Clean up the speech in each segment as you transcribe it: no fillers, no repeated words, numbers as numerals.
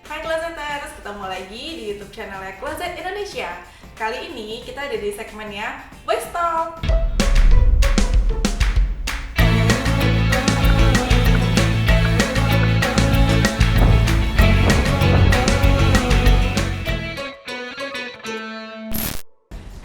Hai Closeters, ketemu lagi di YouTube channelnya Closet Indonesia. Kali ini kita ada di segmennya Boys Talk.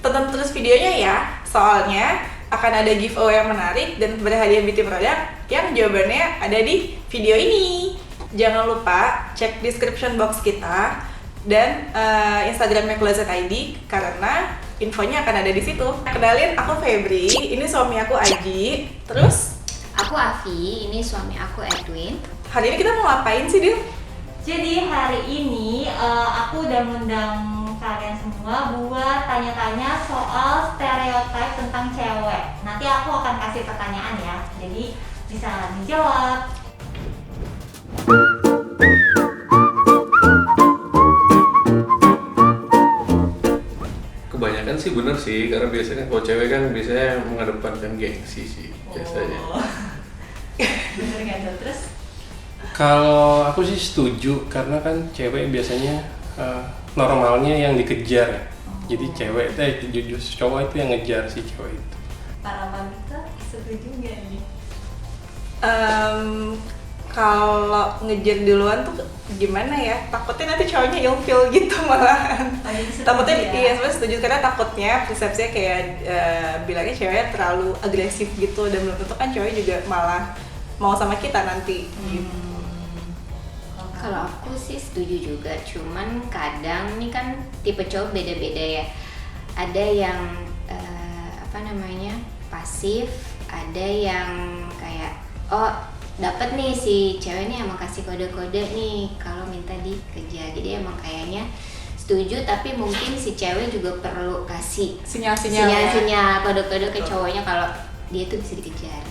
Tonton terus videonya ya, soalnya akan ada giveaway yang menarik dan berhadiah beauty product yang jawabannya ada di video ini. Jangan lupa cek description box kita dan Instagramnya Closet ID karena infonya akan ada di situ. Kenalin, aku Febri, ini suami aku Aji. Terus Aku Avi, ini suami aku Edwin. hari ini kita mau ngapain sih, Dil? Jadi hari ini aku udah ngundang kalian semua buat tanya-tanya soal stereotip tentang cewek. Nanti aku akan kasih pertanyaan ya, jadi bisa dijawab. Kebanyakan sih bener sih, karena biasanya kalau cewek kan biasanya mengedepankan gengsi sih biasanya. Bener nggak tuh? Terus Kalau aku sih setuju karena kan cewek biasanya normalnya yang dikejar ya. Jadi cewek jujur cowok itu yang ngejar si cewek itu. para wanita setuju nggak nih? Kalau ngejar duluan tuh gimana ya? Takutnya nanti cowoknya ilfeel gitu malahan. Oh, jadi setuju Takutnya ya? iya sebenarnya setuju karena takutnya persepsinya kayak bilangnya ceweknya terlalu agresif gitu dan belum tentu kan cewek juga malah mau sama kita nanti gitu. Kalau aku sih setuju juga, cuman kadang nih kan tipe cowok beda-beda ya. Ada yang pasif, ada yang kayak dapat nih si cewek nih emang kasih kode-kode nih kalau minta dikejar. Jadi emang kayaknya setuju, tapi mungkin si cewek juga perlu kasih Sinyal-sinyal ya. sinyal kode-kode ke cowoknya kalau dia tuh bisa dikejar.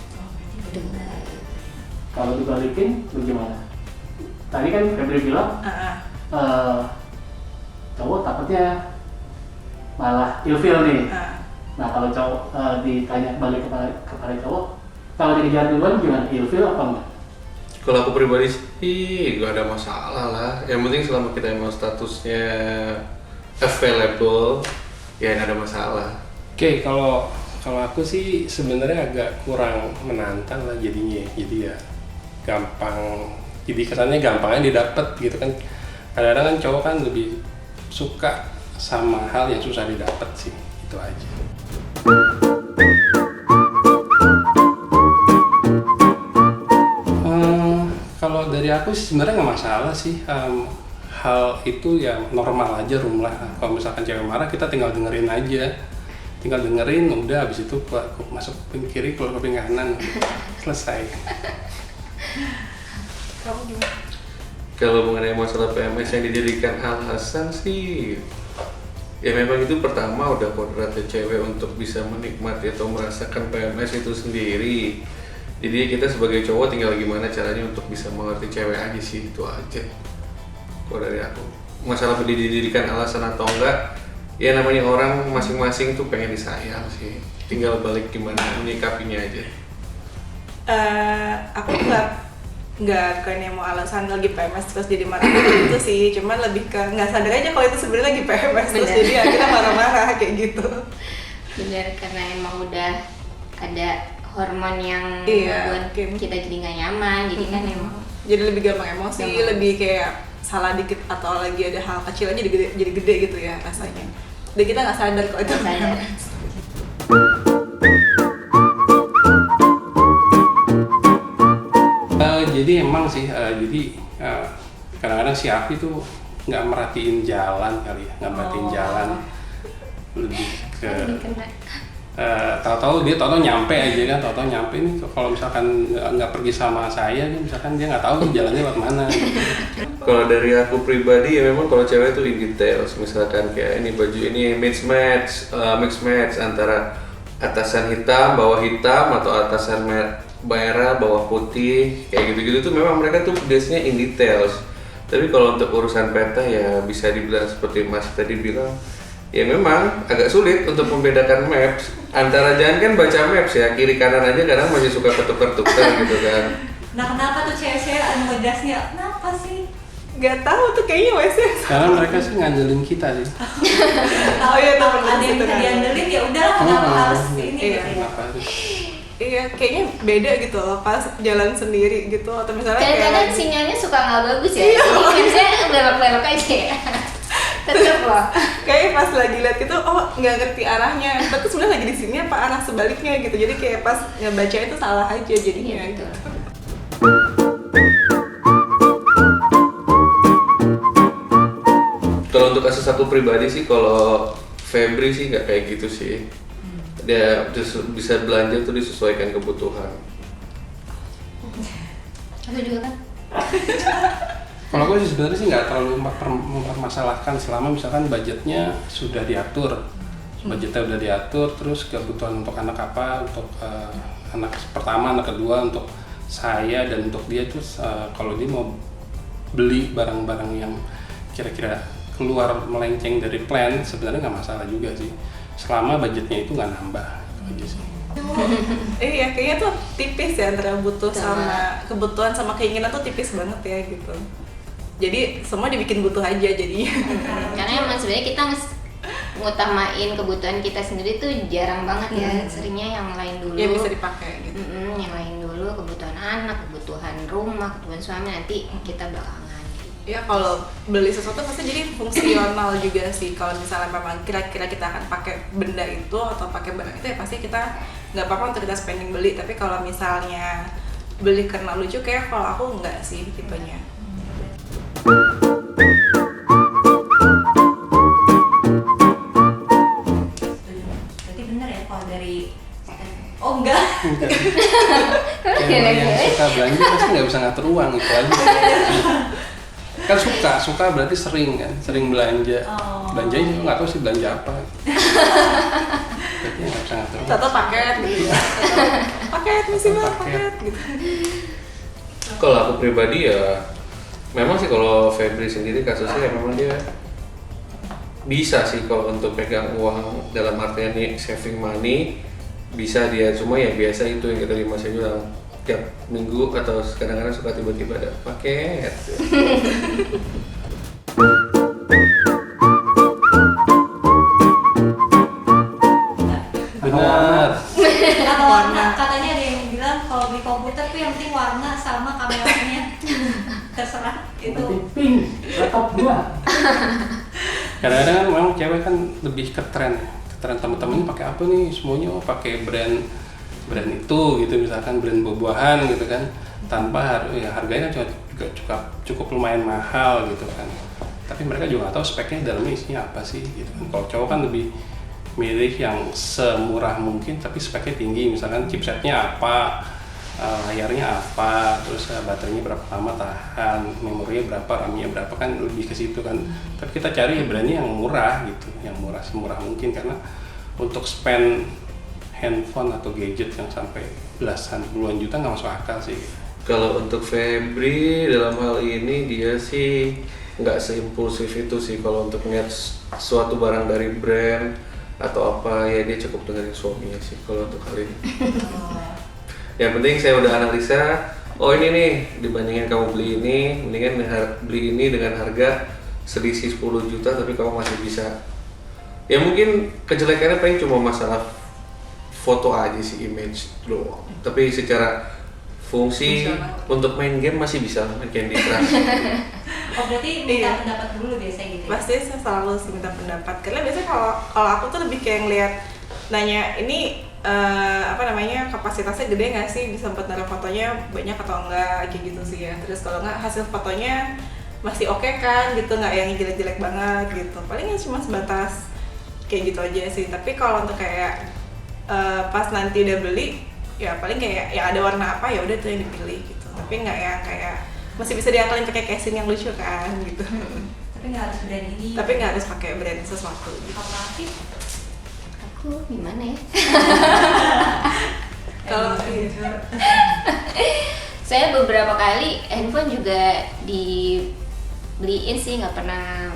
Kalau dibalikin bagaimana? Tadi kan Febri bilang cowok takutnya malah ilfeel nih. Nah kalau cowok ditanya balik kepada cowok, kalau dikejar duluan gimana? Ilfeel apa enggak? Kalau aku pribadi sih gak ada masalah lah. Yang penting selama kita emang statusnya available, ya gak ada masalah. Oke, kalau aku sih sebenarnya agak kurang menantang lah jadinya. Jadi ya gampang. Jadi kesannya gampangnya didapat gitu kan. Kadang-kadang kan cowok kan lebih suka sama hal yang susah didapat sih. Itu aja. Kalau dari aku sih sebenarnya nggak masalah sih. Hal itu ya normal aja, rumlah. Kalau misalkan cewek marah kita tinggal dengerin aja. Tinggal dengerin, udah habis itu masuk kuping kiri, keluar kuping kanan. Selesai. Kamu gimana? Kalau mengenai masalah PMS yang dijadikan alasan sih, ya memang itu pertama udah kodratnya cewek untuk bisa menikmati atau merasakan PMS itu sendiri. Jadi kita sebagai cowok tinggal gimana caranya untuk bisa mengerti cewek aja sih, itu aja. Kalau dari aku, masalah dijadikan alasan atau enggak, ya namanya orang masing-masing tuh pengen disayang sih. Tinggal balik gimana menyikapinya aja. Aku nggak bukannya mau alasan lagi PMS terus jadi marah gitu sih, cuman lebih ke nggak sadar aja kalau itu sebenarnya lagi PMS terus jadi akhirnya marah-marah kayak gitu. Bener, karena emang udah ada hormon yang Iya, buat mungkin. kita jadi nggak nyaman. Jadi kan emang Jadi lebih gampang emosi, lebih kayak salah dikit atau lagi ada hal kecil aja jadi gede gitu ya rasanya. Dan kita nggak sadar kalau itu nggak sadar. PMS. Jadi emang sih, kadang-kadang si Afi tuh nggak merhatiin jalan kali ya, nggak merhatiin jalan, lebih ke kena. tahu-tahu nyampe aja kan, tahu-tahu nyampe nih. Kalau misalkan nggak pergi sama saya nih, misalkan dia nggak tahu nih jalannya lewat mana. Kalau dari aku pribadi ya memang kalau cewek itu in details, misalkan kayak ini baju ini mix match antara atasan hitam, bawah hitam atau atasan merah, bawah putih, kayak gitu-gitu tuh memang mereka tuh biasanya in details. Tapi kalau untuk urusan peta ya bisa dibilang seperti Mas tadi bilang, ya memang agak sulit untuk membedakan maps antara, jangan kan baca maps ya, kiri kanan aja kadang masih suka ketukar-tukar gitu kan. Nah kenapa tuh cewek-cewek anu ngejasnya? Kenapa sih? Nggak tahu tuh kayaknya WC. Karena mereka sih ngandelin kita sih. Oh iya, tuh Kalau ada yang bisa diandelin ya udahlah, kenapa harus ini Iya. gitu ya. Kenapa harus? Iya, kayaknya beda gitu loh pas jalan sendiri gitu atau misalnya kayak Kadang-kadang lagi- sinyalnya suka nggak bagus ya. Jadi harusnya belok-belok aja ya. Tetep loh. kayak pas lagi lihat itu oh nggak ngerti arahnya, tapi sebenarnya lagi di sini apa arah sebaliknya gitu, jadi kayak pas ngebaca itu salah aja jadinya Iya, gitu. betul. Kalau untuk kasus aku pribadi sih, kalau Febri sih nggak kayak gitu sih. Dia bisa belanja tuh disesuaikan kebutuhan. Aku juga kan. Kalau aku sih sebenarnya sih nggak terlalu mempermasalahkan selama misalkan budgetnya sudah diatur, budgetnya udah diatur, terus kebutuhan untuk anak apa, untuk anak pertama, anak kedua, untuk saya dan untuk dia tuh kalau dia mau beli barang-barang yang kira-kira keluar melenceng dari plan, sebenarnya nggak masalah juga sih, selama budgetnya itu nggak nambah, itu aja sih. Iya, kayaknya tuh tipis ya antara butuh Sama. sama kebutuhan sama keinginan tuh tipis banget ya gitu. Jadi semua dibikin butuh aja jadinya. Karena emang sebenarnya kita ngutamain kebutuhan kita sendiri tuh jarang banget ya. Seringnya yang lain dulu. Ya bisa dipakai gitu. Yang lain dulu, kebutuhan anak, kebutuhan rumah, kebutuhan suami, nanti kita belakangan. Ya kalau beli sesuatu pasti jadi fungsional juga sih. Kalau misalnya memang kira-kira kita akan pakai benda itu atau pakai barang itu ya pasti kita nggak apa-apa untuk kita spending beli. Tapi kalau misalnya beli karena lucu, kayak kalau aku nggak sih tipenya. Berarti bener ya kalau dari oh enggak. Yang suka belanja pasti nggak bisa ngatur uang itu aja. Kan suka berarti sering kan, sering belanja. Oh. Belanjanya nggak tahu sih belanja apa. Berarti nggak bisa ngatur uang. Atau paket gitu ya. Paket mesti banget paket gitu. Kalau aku pribadi ya, memang sih kalau Febri sendiri kasusnya ya memang dia bisa sih kalau untuk pegang uang dalam artian nih saving money bisa dia, cuma ya biasa itu yang kita di Mas bilang tiap minggu atau kadang-kadang suka tiba-tiba ada paket. Benar. Kata warna, katanya ada yang bilang kalau beli komputer tuh yang penting warna sama kameranya. Terserah itu. Nanti pink, laptop 2. Kadang-kadang kan memang cewek kan lebih ke tren teman-teman pakai apa nih, semuanya pakai brand itu gitu, misalkan brand buah-buahan gitu kan, tanpa ya harganya kan juga cukup lumayan mahal gitu kan, tapi mereka juga nggak tahu speknya dalamnya isinya apa sih gitu kan. Kalau cowok kan lebih milih yang semurah mungkin tapi speknya tinggi, misalkan chipsetnya apa, layarnya apa, terus baterainya berapa lama tahan, memorinya berapa, RAM-nya berapa, kan lebih ke situ kan. Tapi kita cari brandnya yang murah gitu, yang murah semurah mungkin, karena untuk spend handphone atau gadget yang sampai belasan puluhan juta nggak masuk akal sih. Kalau untuk Febri dalam hal ini dia sih nggak seimpulsif itu sih. Kalau untuk ngeliat suatu barang dari brand atau apa ya dia cukup dengerin suaminya sih kalau untuk hal ini. Yang penting saya udah analisa, oh ini nih dibandingin kamu beli ini, mendingan beli ini dengan harga selisih 10 juta tapi kamu masih bisa. Ya mungkin kejelekannya paling cuma masalah foto aja sih, image doang. Tapi secara fungsi untuk main game masih bisa, main Candy Crush. Oh berarti minta pendapat dulu biasanya gitu ya? Pasti saya selalu sih minta pendapat, karena biasanya kalau aku tuh lebih kayak ngeliat, nanya ini kapasitasnya gede nggak sih, bisa buat naruh fotonya banyak atau enggak, kayak gitu sih ya. Terus kalau nggak hasil fotonya masih oke kan gitu, nggak yang jelek-jelek banget gitu, paling cuma sebatas kayak gitu aja sih. Tapi kalau untuk kayak pas nanti udah beli ya paling kayak ya ada warna apa ya udah tuh yang dipilih gitu, tapi nggak yang kayak masih bisa diakalin pakai casing yang lucu kan gitu. Tapi nggak harus brand ini. Tapi nggak harus pakai brand sesuatu gitu. Kalau Afif, Aku gimana ya? Kalau Saya beberapa kali handphone juga dibeliin sih, nggak pernah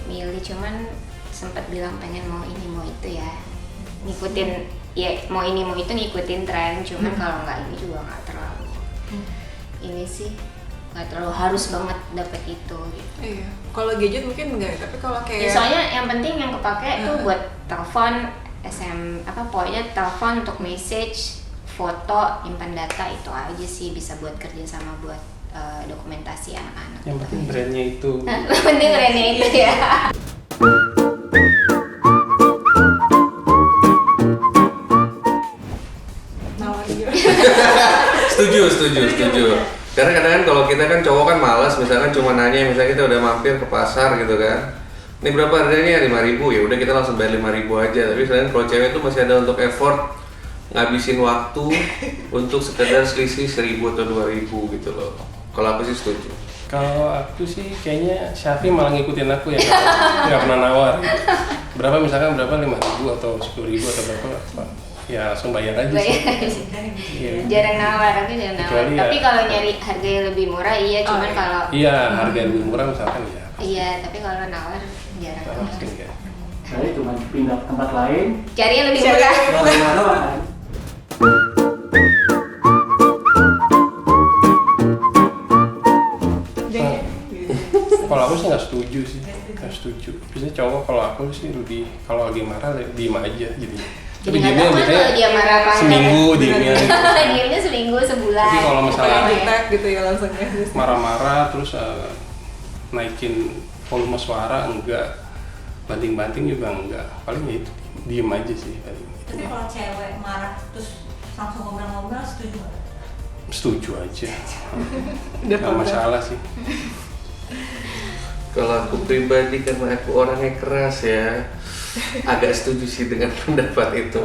milih, cuman sempat bilang pengen mau ini mau itu ya, ngikutin ya mau ini mau itu, ngikutin tren, cuman kalau nggak ini juga nggak terlalu ini sih. nggak terlalu harus banget dapet itu gitu. Iya. Kalau gadget mungkin enggak, tapi kalau Ya, kayak soalnya yang penting yang kepake tuh buat telepon, pokoknya telepon untuk message, foto, nyimpan data itu aja sih, bisa buat kerja sama buat dokumentasi anak-anak. Yang penting brandnya itu. Yang penting brandnya itu ya. nawarin juga. Setuju. Karena kadang kan kalau kita kan cowok kan malas, misalkan cuma nanya, misalnya kita udah mampir ke pasar gitu kan, ini berapa harganya? 5.000, ya udah kita langsung bayar 5.000 aja. Tapi sebenarnya kalau cewek tuh masih ada untuk effort ngabisin waktu untuk sekedar selisih 1.000 atau 2.000 gitu loh. Kalau aku sih setuju. Kalau aku sih kayaknya Syafi malah ngikutin aku ya, nggak pernah nawar. Gitu. Berapa misalkan berapa 5.000 atau 10.000 atau berapa? Ya langsung bayar aja sih. Iya. Jarang nawar, aku jarang nawar. Kecuali Tapi ya- kalau nyari harga yang lebih murah iya, cuman iya. kalau Iya, harga yang lebih murah misalkan ya. iya, tapi kalau nawar jarang. Kita mungkin enggak. Saya cuma pindah ke tempat lain, Cari yang lebih Cari murah. yang mau gimana kan? Jangan. Kalau aku sih nggak setuju sih, nggak setuju. Biasanya cowok kalau aku sih lebih kalau lagi marah diem aja gitu. Jadi nggak tahu kan kalau dia marah apa enggak. seminggu diemnya. Gitu. Diemnya seminggu, sebulan. Tapi kalau misalnya Kayak jutek gitu ya langsung ya. marah-marah terus naikin volume suara enggak, banting-banting juga enggak, paling ya itu diem aja sih paling. Tapi kalau cewek marah terus langsung ngobrol-ngobrol, setuju nggak? Setuju aja, Udah nggak masalah sih. Kalau aku pribadi karena aku orangnya keras ya, agak setuju sih dengan pendapat itu.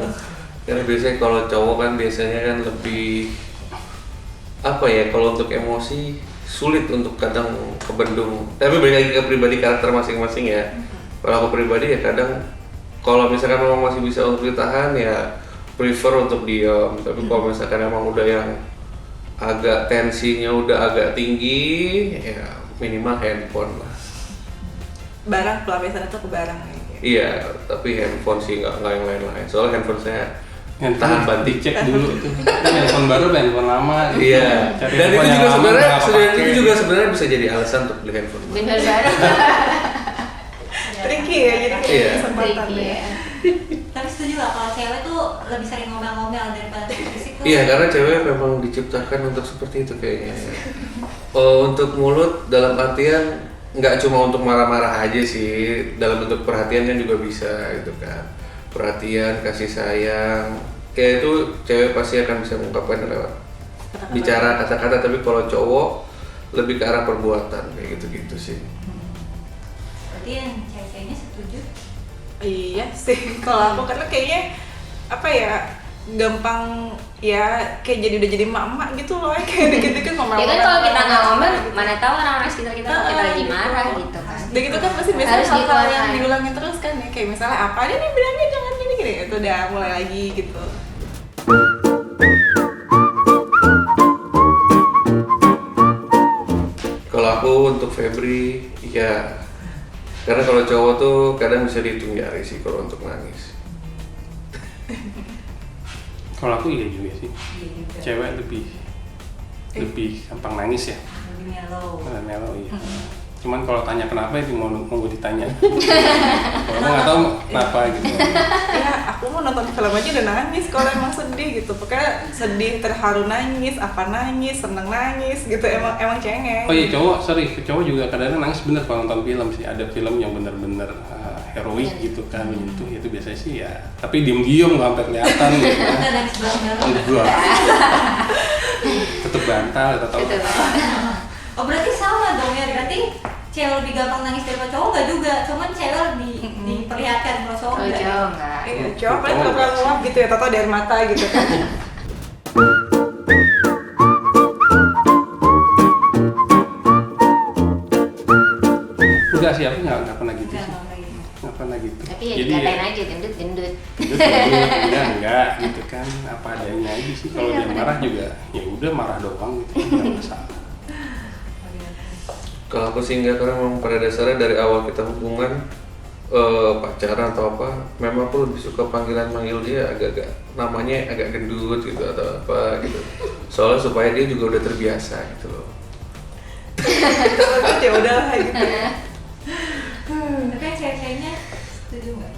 Karena biasanya kalau cowok kan biasanya kan lebih apa ya, kalau untuk emosi sulit untuk kadang kebendung. Tapi balik lagi ke pribadi karakter masing-masing ya. Kalau aku pribadi ya kadang kalau misalkan memang masih bisa untuk ditahan ya prefer untuk diam. Tapi kalau misalkan emang udah yang agak tensinya udah agak tinggi ya minimal handphone lah. Barang pelampiasan itu ke barang kayak gitu. Iya, tapi handphone sih nggak yang lain-lain. Soalnya handphone saya Handphone tahan banting. dicek dulu tuh. Ini handphone baru, handphone lama. Gitu. Iya. Cari Dan itu handphone yang juga lama, sebenarnya nggak pakai. itu juga sebenarnya bisa jadi alasan untuk beli handphone. Bener banget. Tricky ya, jadi kayak Iya. kesempatan Tricky ya. ya. Tapi setuju lah kalau cewek tuh lebih sering ngomel-ngomel daripada fisik tuh. Iya, karena cewek memang diciptakan untuk seperti itu kayaknya. Untuk mulut dalam artian nggak cuma untuk marah-marah aja sih, dalam bentuk perhatian kan juga bisa gitu kan. Perhatian, kasih sayang, kayak itu cewek pasti akan bisa mengungkapkan lewat bicara kata-kata. Tapi kalau cowok lebih ke arah perbuatan kayak gitu-gitu sih. Berarti yang cewek-ceweknya setuju. Iya sih, kalau aku karena kayaknya apa ya, gampang ya kayak udah jadi emak-emak gitu loh, kayak dikit-dikit ngomel. Ya kan kalau kita nggak ngomel, mana tahu orang-orang sekitar kita kalau kita lagi marah gitu kan. Dan gitu kan pasti biasanya Harus hal-hal yang dikeluarkan. diulangin terus kan ya, kayak misalnya apa dia nih bilangnya jangan gini, itu udah mulai lagi gitu. Kalau aku untuk Febri, ya karena kalau cowok tuh kadang bisa dihitung jari sih kalau untuk nangis. Kalau aku iya juga sih. Iya juga. Cewek lebih gampang nangis ya. Lebih mellow. Kalau melo iya. Cuman kalau tanya kenapa itu mau ditanya. Kalau aku nggak tahu kenapa gitu. Ya aku mau nonton film aja udah nangis kalau emang sedih gitu, pokoknya sedih, terharu nangis, apa nangis, seneng nangis gitu, emang cengeng. Oh iya cowok juga kadang-kadang nangis bener kalau nonton film sih. Ada film yang bener-bener heroik gitu kan, itu biasanya sih ya. Tapi diem-diem nggak sampai kelihatan gitu. Enggak dari sebelah dalam. Enggak. Tetep bantal, tetep. Gitu. Oh berarti sama dong ya, berarti cewek lebih gampang nangis daripada cowok nggak juga, cuman cewek lebih diperlihatkan kalau cowok Kalau nggak. cowok enggak. Iya, cowok paling nggak pernah nguap gitu ya, tau dari mata gitu kan. Enggak sih, aku nggak pernah gitu Nggak, sih. nggak kayak gitu. Nggak pernah gitu. Tapi ya Jadi dikatain aja gendut. enggak gitu kan, apa adanya aja sih. Kalau dia marah juga ya udah marah doang gitu, nggak masalah. Kalau aku sih enggak, karena memang pada dasarnya dari awal kita hubungan pacaran atau apa, memang aku lebih suka manggil dia agak-agak namanya agak gendut gitu atau apa gitu. Soalnya supaya dia juga udah terbiasa gitu loh. ya udahlah gitu. Tapi cewek-ceweknya setuju nggak?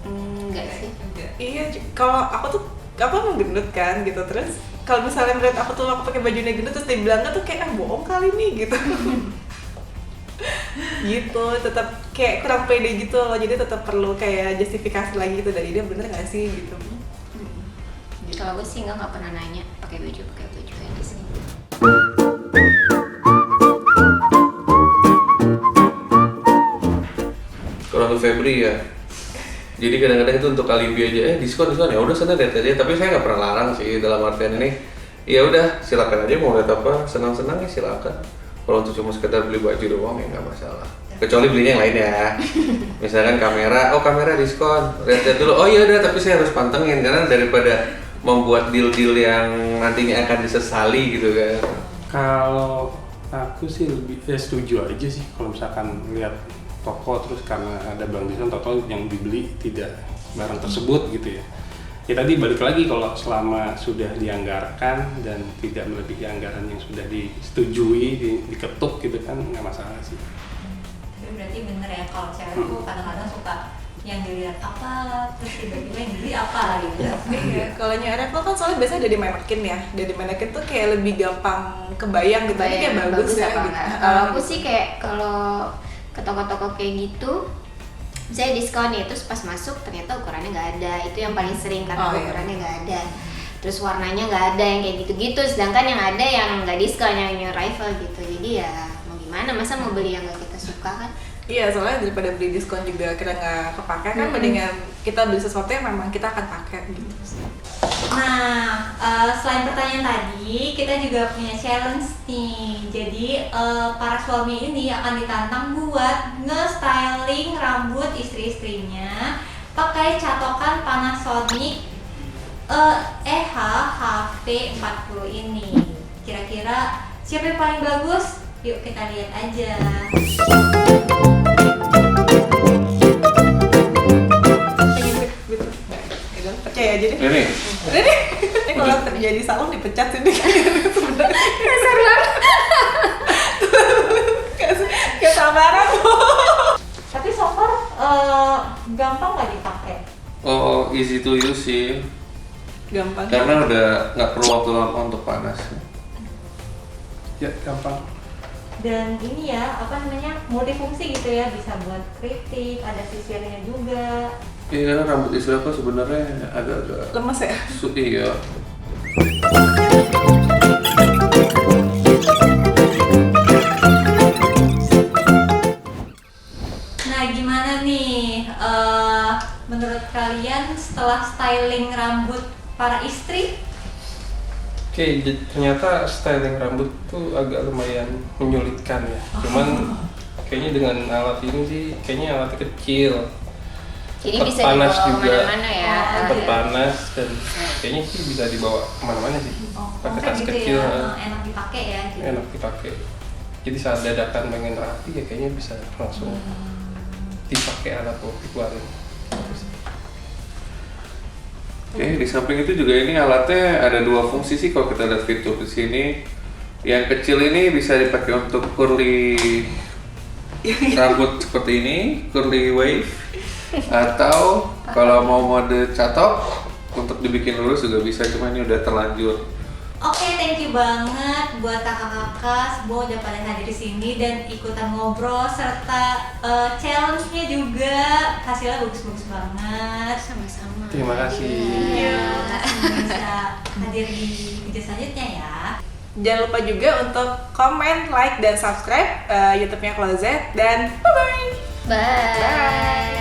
Enggak sih. Iya, kalau aku tuh emang gendut kan gitu, terus kalau misalnya menurut aku tuh aku pakai bajunya gendut terus dibilangnya tuh kayak bohong kali nih gitu. Gitu, tetap kayak kurang pede gitu loh, jadi tetap perlu kayak justifikasi lagi gitu dari dia bener nggak sih gitu. Kalau gue sih nggak pernah nanya pakai baju aja sih. Kalau untuk Febri ya, jadi kadang-kadang itu untuk alibi aja, diskon ya udah sana lihat aja. Tapi saya nggak pernah larang sih dalam artian ini. Ya udah silakan aja mau lihat apa, senang-senang ya silakan. Kalau untuk cuma sekedar beli baju doang ya nggak masalah. Kecuali belinya yang lain ya. Misalkan kamera, kamera diskon, lihat dulu. Oh iya udah, tapi saya harus pantengin karena daripada membuat deal-deal yang nantinya akan disesali gitu kan. Kalau aku sih lebih setuju aja sih kalau misalkan lihat toko terus karena ada barang diskon total yang dibeli tidak barang tersebut gitu ya. Ya tadi balik lagi kalau selama sudah dianggarkan dan tidak melebihi anggaran yang sudah disetujui, diketuk gitu kan nggak masalah sih. Jadi berarti bener ya kalau cewek tuh kadang-kadang suka yang dilihat apa, terus tiba-tiba yang dibeli apa gitu. Iya, kalau Revel kan soalnya biasanya dari manekin ya, dari manekin tuh kayak lebih gampang kebayang gitu, kayak bagus ya apa gitu. enggak. Kalau aku sih kayak kalau ke toko-toko kayak gitu, saya diskon nih, terus pas masuk ternyata ukurannya nggak ada, itu yang paling sering karena ukurannya nggak ada, terus warnanya nggak ada yang kayak gitu-gitu, sedangkan yang ada yang nggak diskon, yang new arrival gitu, jadi ya mau gimana, masa mau beli yang nggak kita suka kan? Iya, soalnya daripada beli diskon juga kita nggak kepake kan, mendingan kita beli sesuatu yang memang kita akan pakai gitu. Nah, selain pertanyaan tadi, kita juga punya challenge nih. Jadi para suami ini akan ditantang buat nge-styling rambut istri-istrinya pakai catokan Panasonic HV40 ini. Kira-kira siapa yang paling bagus? Yuk kita lihat aja. Percaya aja deh. Ini Ini kalau terjadi salah dipecat sih sebenarnya. Kasar banget. Gak sabaran. Tapi so far gampang nggak dipakai? oh easy to use sih, Gampang. karena udah nggak perlu waktu lama untuk panas. Ya gampang. Dan ini ya, apa namanya, multifungsi gitu ya, bisa buat kritik, ada sisirnya juga. Iya, karena rambut istri aku sebenarnya agak-agak Lemes ya? iya. Nah gimana nih, menurut kalian setelah styling rambut para istri? Oke, ternyata styling rambut tuh agak lumayan menyulitkan ya. Cuman kayaknya dengan alat ini sih, kayaknya alatnya kecil. Jadi Cepat bisa panas dibawa juga. kemana-mana ya. Cepat panas dan kayaknya sih bisa dibawa kemana-mana sih. Pakai tas gitu kecil, ya, enak dipakai ya gitu. enak dipakai. Jadi saat dadakan pengen rapi ya kayaknya bisa langsung dipakai alat keluarin. Oke, di samping itu juga ini alatnya ada dua fungsi sih kalau kita lihat fitur di sini. Yang kecil ini bisa dipakai untuk curly rambut seperti ini, curly wave, atau kalau mau mode catok untuk dibikin lurus juga bisa, cuma ini udah terlanjur. Oke, thank you banget buat kakak-kakak semua udah pada hadir di sini dan ikutan ngobrol serta challenge-nya juga hasilnya bagus-bagus banget. Sama-sama. Terima kasih. Iya, semoga bisa hadir di video selanjutnya ya. Jangan lupa juga untuk komen, like, dan subscribe YouTube-nya Closet dan bye-bye! Bye. Bye.